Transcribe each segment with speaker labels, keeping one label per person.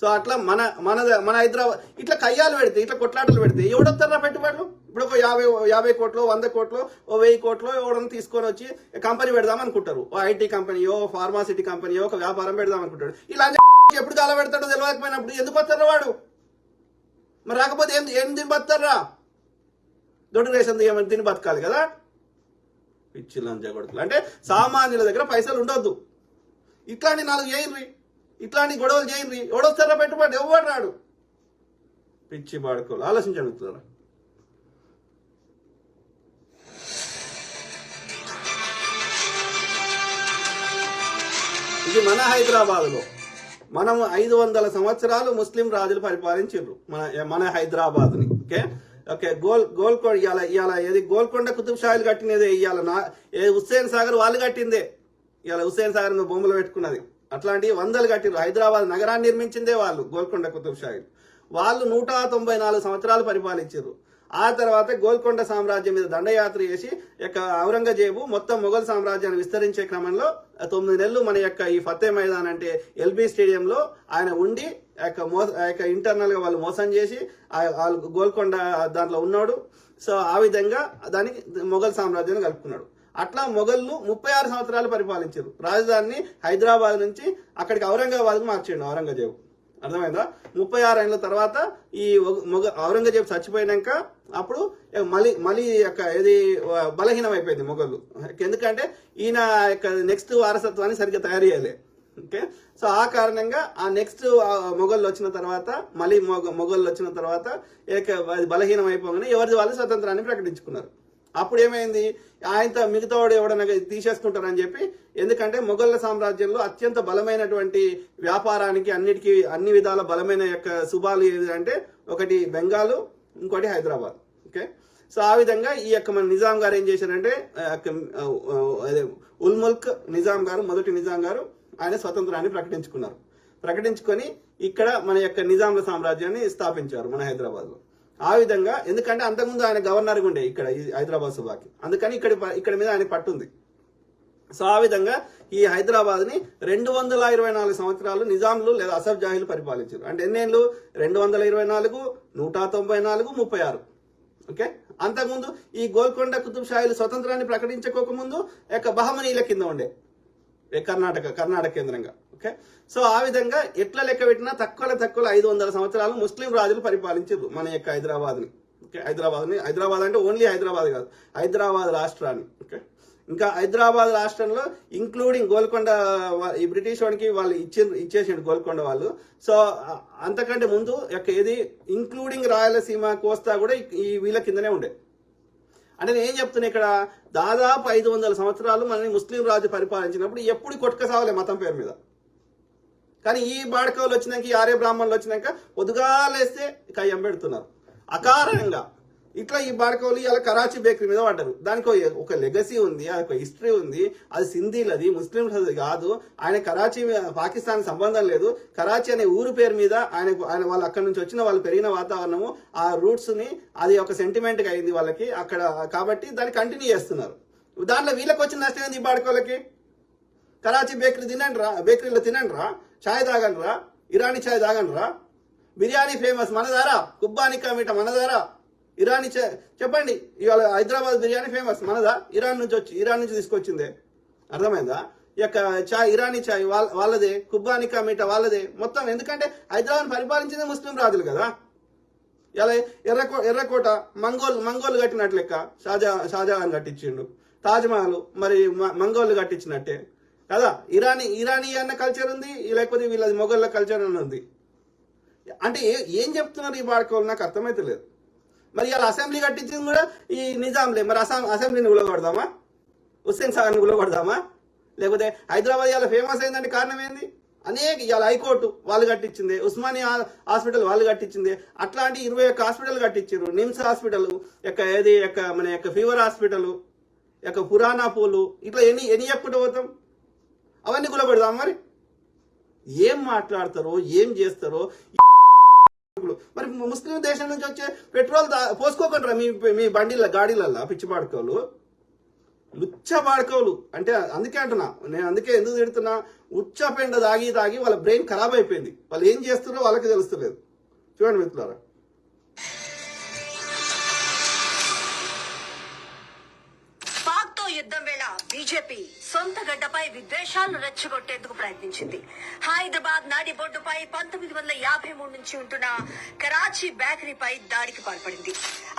Speaker 1: So అట్లా మన మన మన హైదరాబాద్ ఇట్లా కయ్యాలు పెడితే ఇట్లా కొట్లాటలు పెడితే ఎవడొస్తారా పెట్టుబడులు? ఇప్పుడు ఒక 50 కోట్లు 100 కోట్లు 1000 కోట్లు ఎవడని తీసుకొని వచ్చి కంపెనీ పెడదాం అనుకుంటారు. ఓ ఐటీ కంపెనీయో ఫార్మాసిటీ కంపెనీయో ఒక వ్యాపారం పెడదాం అనుకుంటాడు. ఇలా ఎప్పుడు కాల పెడతాడో తెలియకపోయినప్పుడు ఎందుకు వస్తారా వాడు? మరి రాకపోతే ఏం తిని బతారా? దొడ్డు రేషన్ తిని బతకాలి కదా. పిచ్చి లంచ కొడుకులు అంటే సామాన్యుల దగ్గర పైసలు ఉండొద్దు. ఇట్లాంటి 4 చేయండి, ఇట్లాంటి గొడవలు చేయండి. ఎవడొస్తారా పెట్టుబడి? ఎవడు రాడు. పిచ్చి బాడుకోలు ఆలోచించగలుగుతారా? ఇది మన హైదరాబాద్లో మనం 500 సంవత్సరాలు ముస్లిం రాజులు పరిపాలించారు మన హైదరాబాద్ని. ఓకే గోల్కొండ ఇవాళ ఏది గోల్కొండ కుతుబ్ షాయిలు కట్టినదే, ఇవాళ హుస్సేన్ సాగర్ వాళ్ళు కట్టిందే. ఇవాళ హుస్సేన్ సాగర్ బొమ్మలు పెట్టుకున్నది. అట్లాంటివి 100 కట్టిరు. హైదరాబాద్ నగరాన్ని నిర్మించిందే వాళ్ళు, గోల్కొండ కుతుబ్ షాయిలు. వాళ్ళు 194 సంవత్సరాలు పరిపాలించారు. ఆ తర్వాత గోల్కొండ సామ్రాజ్యం మీద దండయాత్ర చేసి ఔరంగజేబు మొత్తం మొఘల్ సామ్రాజ్యాన్ని విస్తరించే క్రమంలో 9 నెలలు మన ఈ ఫతే మైదాన్ అంటే ఎల్బీ స్టేడియంలో ఆయన ఉండి ఇంటర్నల్ గా వాళ్ళు మోసం చేసి వాళ్ళు గోల్కొండ దాంట్లో ఉన్నాడు. సో ఆ విధంగా దానికి మొఘల్ సామ్రాజ్యాన్ని కలుపుకున్నాడు. అట్లా మొఘళ్ళు 36 సంవత్సరాలు పరిపాలించారు. రాజధానిని హైదరాబాద్ నుంచి అక్కడికి ఔరంగాబాద్కు మార్చిండు ఔరంగజేబు. అర్థమైందా? 36 ఏళ్ళ తర్వాత ఈ ఔరంగజేబు చచ్చిపోయినాక అప్పుడు మళ్ళీ ఏది బలహీనం అయిపోయింది మొఘళ్ళు. ఎందుకంటే ఈయన నెక్స్ట్ వారసత్వాన్ని సరిగ్గా తయారు చేయాలి. ఓకే, సో ఆ కారణంగా ఆ నెక్స్ట్ మొఘళ్ళు వచ్చిన తర్వాత మళ్ళీ మొఘళ్ళు వచ్చిన తర్వాత బలహీనం అయిపోగానే ఎవరిది వాళ్ళు స్వతంత్రాన్ని ప్రకటించుకున్నారు. అప్పుడు ఏమైంది, ఆయనతో మిగతా వాడు ఎవడన్నా తీసేసుకుంటారని చెప్పి, ఎందుకంటే మొఘళ్ళ సామ్రాజ్యంలో అత్యంత బలమైనటువంటి వ్యాపారానికి అన్ని విధాల బలమైన సుబాలు ఏది అంటే ఒకటి బెంగాలు, ఇంకోటి హైదరాబాద్. ఓకే, సో ఆ విధంగా మన నిజాం గారు ఏం చేశారంటే ఉల్ ముల్క్ నిజాం గారు, మొదటి నిజాం గారు ఆయన స్వతంత్రాన్ని ప్రకటించుకొని ఇక్కడ మన నిజాంల సామ్రాజ్యాన్ని స్థాపించారు మన హైదరాబాద్ లో. ఆ విధంగా ఎందుకంటే అంతకుముందు ఆయన గవర్నర్గా ఉండే ఇక్కడ హైదరాబాద్ సభకి, అందుకని ఇక్కడ మీద ఆయన పట్టుంది. సో ఆ విధంగా ఈ హైదరాబాద్ ని 224 సంవత్సరాలు నిజాంలు లేదా అసఫ్ జాహీలు పరిపాలించారు. అంటే ఎన్నేళ్ళు? 224, 194, 36. ఓకే, అంతకుముందు ఈ గోల్కొండ కుతుబ్ షాహీలు స్వతంత్రాన్ని ప్రకటించుకోకముందు బహమనీల కింద ఉండే కర్ణాటక కేంద్రంగా. ఓకే, సో ఆ విధంగా ఎట్లా లెక్క పెట్టినా తక్కువ 500 సంవత్సరాలు ముస్లిం రాజులు పరిపాలించారు మన హైదరాబాద్ ని. ఓకే, హైదరాబాద్ అంటే ఓన్లీ హైదరాబాద్ కాదు, హైదరాబాద్ రాష్ట్రాన్ని. ఓకే, ఇంకా హైదరాబాద్ రాష్ట్రంలో ఇంక్లూడింగ్ గోల్కొండ ఈ బ్రిటిష్ వాడికి వాళ్ళు ఇచ్చేసిండు గోల్కొండ వాళ్ళు. సో అంతకంటే ముందు ఏది ఇంక్లూడింగ్ రాయలసీమ, కోస్తా కూడా ఈ వీళ్ళ కిందనే ఉండే. అంటే నేను ఏం చెప్తున్నా, ఇక్కడ దాదాపు 500 సంవత్సరాలు మనని ముస్లిం రాజు పరిపాలించినప్పుడు ఎప్పుడు కొట్టుకసావలే మతం పేరు మీద. కానీ ఈ బాడకవులు వచ్చినాక, ఈ ఆర్య బ్రాహ్మణులు వచ్చినాక పొద్దుగాలేస్తే కయ్యం పెడుతున్నారు అకారణంగా. ఇట్లా ఈ బాడకవులు ఇలా కరాచీ బేకరీ మీద పడ్డారు. దానికి ఒక లెగసీ ఉంది, ఒక హిస్టరీ ఉంది. అది సింధీలది, ముస్లింస్ అది కాదు. ఆయన కరాచీ పాకిస్తాన్ సంబంధం లేదు. కరాచీ అనే ఊరు పేరు మీద ఆయన వాళ్ళు అక్కడి నుంచి వచ్చిన వాళ్ళు పెరిగిన వాతావరణము, ఆ రూట్స్ ని అది ఒక సెంటిమెంట్ గా అయింది వాళ్ళకి అక్కడ. కాబట్టి దాన్ని కంటిన్యూ చేస్తున్నారు. దాంట్లో వీళ్ళకి వచ్చిన నష్టం ఏంది? ఈ బాడకవులకి కరాచీ బేకరీలో తినండి రా, ఛాయ్ తాగండి రా, ఇరానీ ఛాయ్ తాగండి రా, బిర్యానీ ఫేమస్ మనదారా, కుబ్బానికా మీట మనదారా, ఇరానీ చెప్పండి. ఇవాళ హైదరాబాద్ బిర్యానీ ఫేమస్ మనదా? ఇరాన్ నుంచి తీసుకొచ్చిందే. అర్థమైందా? ఛాయ్ ఇరానీ ఛాయ్ వాళ్ళదే, కుబ్బానికా మీట వాళ్ళదే మొత్తం. ఎందుకంటే హైదరాబాద్ పరిపాలించిందే ముస్లిం రాజులు కదా. ఇలా ఎర్రకోట మంగోళ్ళు కట్టినట్లు లెక్క షాజహాన్ కట్టించిండు. తాజ్మహల్ మరి మంగోళ్ళు కట్టించినట్టే కదా. ఇరానీ అన్న కల్చర్ ఉంది, లేకపోతే వీళ్ళది మొఘళ్ళ కల్చర్ అని ఉంది. అంటే ఏం చెప్తున్నారు ఈ బాడకోళ్ళు? నాకు అర్థమైతే లేదు. మరి ఇలా అసెంబ్లీ కట్టించింది కూడా ఈ నిజాంలే. మరి అసెంబ్లీని గులగొడదామా? హుస్సేన్ సాగర్ని గులగొడదామా? లేకపోతే హైదరాబాద్ ఇలా ఫేమస్ అయిందంటే కారణం ఏంది? ఇవాళ హైకోర్టు వాళ్ళు కట్టించింది, ఉస్మానియా హాస్పిటల్ వాళ్ళు కట్టించింది. అట్లాంటి 21 హాస్పిటల్ కట్టించారు. నిమ్స్ హాస్పిటల్ మన ఫీవర్ హాస్పిటల్, పురాణా పూలు, ఇట్లా ఎన్ని చెప్పుకుంటూ పోతాం? అవన్నీ గులగొడదాం. మరి ఏం మాట్లాడతారో ఏం చేస్తారో. మరి ముస్లిం దేశం నుంచి వచ్చే పెట్రోల్ పోసుకోకుండా మీ బండిల గాడీలల్లా పిచ్చి పాడుకోలు లుచ్చ బాడుకోలు అంటే అందుకే అంటున్నా నేను, అందుకే ఎందుకు తిడుతున్నా, ఉచ్చపెండ తాగి తాగి వాళ్ళ బ్రెయిన్ ఖరాబ్ అయిపోయింది. వాళ్ళు ఏం చేస్తున్నారో వాళ్ళకి తెలుస్తలేదు. చూడండి మిత్రులారా.
Speaker 2: యుద్ధం వేళ బీజేపీ సొంత గడ్డపై విద్వేషాలను రెచ్చగొట్టేందుకు ప్రయత్నించింది. హైదరాబాద్ నాడిబొడ్డుపై 1953 నుంచి ఉంటున్న కరాచీ బేకరీపై దాడికి పాల్పడింది.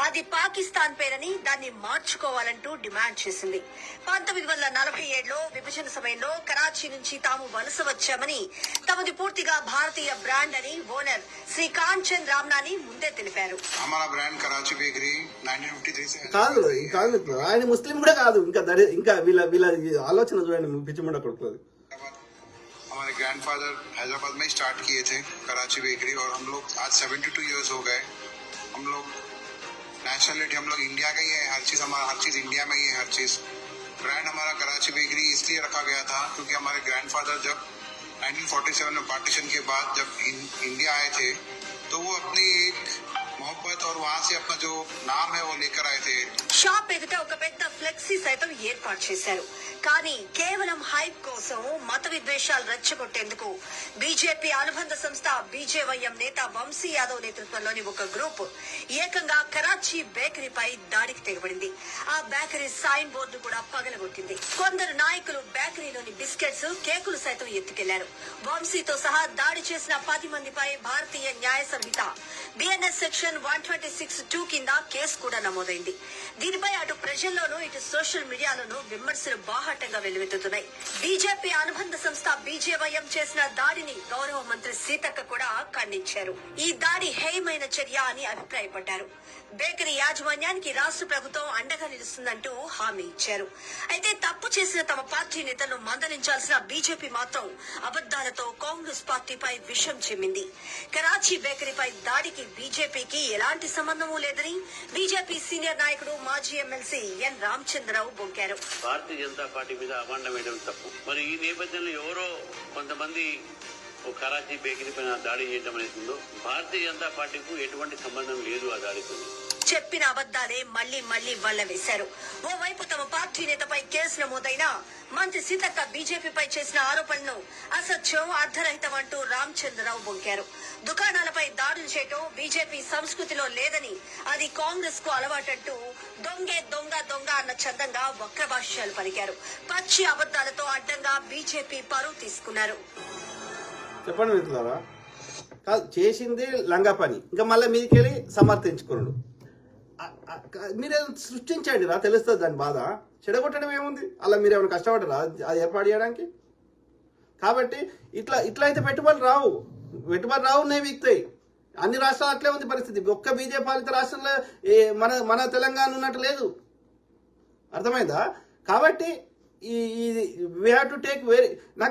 Speaker 2: అది పాకిస్తాన్ పేరని దాన్ని మార్చుకోవాలంటూ డిమాండ్ చేసింది. 1947లో విభజన సమయంలో కరాచీ నుంచి తాము వలస వచ్చామని, తమది పూర్తిగా భారతీయ బ్రాండ్ అని ఓనర్ శ్రీ కాంచన్ రామ్నాని ముందే తెలిపారు.
Speaker 1: కాదు ఆయన ముస్లిం కూడా కాదు. ఇంకా వీళ్ళ ఆలోచన చూడండి, పిచ్చిమండ కొడుతుంది.
Speaker 3: हमारे ग्रैंडफादर हैदराबाद में स्टार्ट किए थे कराची बेकरी, और हम लोग आज 72 इयर्स हो गए. हम लोग नेशनलिटी हम लोग इंडिया का ही है, हर चीज हमारा, हर चीज इंडिया में ही है, हर चीज ब्रांड हमारा कराची बेकरी इसलिए रखा गया था क्योंकि हमारे ग्रैंडफादर जब 1947 में पार्टीशन के बाद जब इंडिया आए थे तो वो अपनी एक मोहब्बत और वहाँ से अपना जो नाम है वो लेकर आए थे.
Speaker 2: షాప్ ఎదుట ఒక పెద్ద ఫ్లెక్సీ సైతం ఏర్పాటు చేశారు. కానీ కేవలం హైప్ కోసం మత విద్వేషాలు రెచ్చగొట్టేందుకు బీజేపీ అనుబంధ సంస్థ బీజేవైఎం నేత వంశీ యాదవ్ నేతృత్వంలోని ఒక గ్రూప్ ఏకంగా కరాచీ బేకరీపై దాడికి తెగబడింది. ఆ బేకరీ సైన్ బోర్డు కూడా పగలగొట్టింది. కొందరు నాయకులు బేకరీలోని బిస్కెట్స్, కేకులు సైతం ఎత్తుకెళ్లారు. వంశీతో సహా దాడి చేసిన 10 మందిపై భారతీయ న్యాయ సంహిత బిఎన్ఎస్ సెక్షన్ 126(2) కింద కేసు కూడా నమోదైంది. దీనిపై అటు ప్రజల్లోనూ ఇటు సోషల్ మీడియాలోనూ విమర్శలు బాహాటంగా వెల్లువెత్తుతున్నాయి. బీజేపీ అనుబంధ సంస్థ బీజేవైఎం చేసిన దాడిని గౌరవ మంత్రి సీతక్క కూడా ఖండించారు. ఈ దాడి హేయమైన చర్య అని అభిప్రాయపడ్డారు. బేకరీ యాజమాన్యానికి రాష్ట్ర ప్రభుత్వం అండగా నిలుస్తుందంటూ హామీ ఇచ్చారు. అయితే తప్పు చేసిన తమ పార్టీ నేతలను మందలించాల్సిన బీజేపీ మాత్రం అబద్దాలతో కాంగ్రెస్ పార్టీపై విషం చిమ్మింది. కరాచీ బేకరీపై దాడికి బీజేపీకి ఎలాంటి సంబంధమూ లేదని బీజేపీ సీనియర్ నాయకుడు మాజీ MLC N Ramachandra Rao బొంకారు.
Speaker 4: Bharatiya Janata party మీద అవాండం వేయడం తప్పు. మరి ఈ నేపథ్యంలో ఎవరో కొంతమంది కరాచీ బేకరీ పైన దాడి చేయడం అనేది భారతీయ జనతా పార్టీకు ఎటువంటి సంబంధం లేదు ఆ దాడితో.
Speaker 2: చెప్పిన అబద్దాలే మళ్లీ మళ్లీ వల్లవేశారు. ఓవైపు తమ పార్టీ నేతపై కేసు నమోదైనా మంత్రి సీతక్క బీజేపీపై చేసిన ఆరోపణలను అసత్యం, అర్ధరహితం అంటూ రామచంద్రరావు బొంకారు. దుకాణాలపై దాడులు చేయడం బీజేపీ సంస్కృతిలో లేదని, అది కాంగ్రెస్ కు అలవాటంటూ దొంగే దొంగ దొంగ అన్న చందంగా వక్ర భాష్యాలు పలికారు. పచ్చి అబద్దాలతో అడ్డంగా బీజేపీ పరువు తీసుకున్నారు.
Speaker 1: చెప్పండి మిత్రులారా, కాదు చేసింది లంగా పని, ఇంకా మళ్ళీ మీదకి వెళ్ళి సమర్థించుకున్నాడు. మీరే సృష్టించండి రా, తెలుస్తుంది దాని బాధ. చెడగొట్టడం ఏముంది, అలా మీరు ఏమైనా కష్టపడరా అది ఏర్పాటు చేయడానికి? కాబట్టి ఇట్లా అయితే పెట్టుబడులు రావు, నేను వీక్తాయి. అన్ని రాష్ట్రాలు అట్లే ఉంది పరిస్థితి. ఒక్క బీజేపీ పాలిత రాష్ట్రంలో మన తెలంగాణ ఉన్నట్టు లేదు. అర్థమైందా? కాబట్టి we have to take very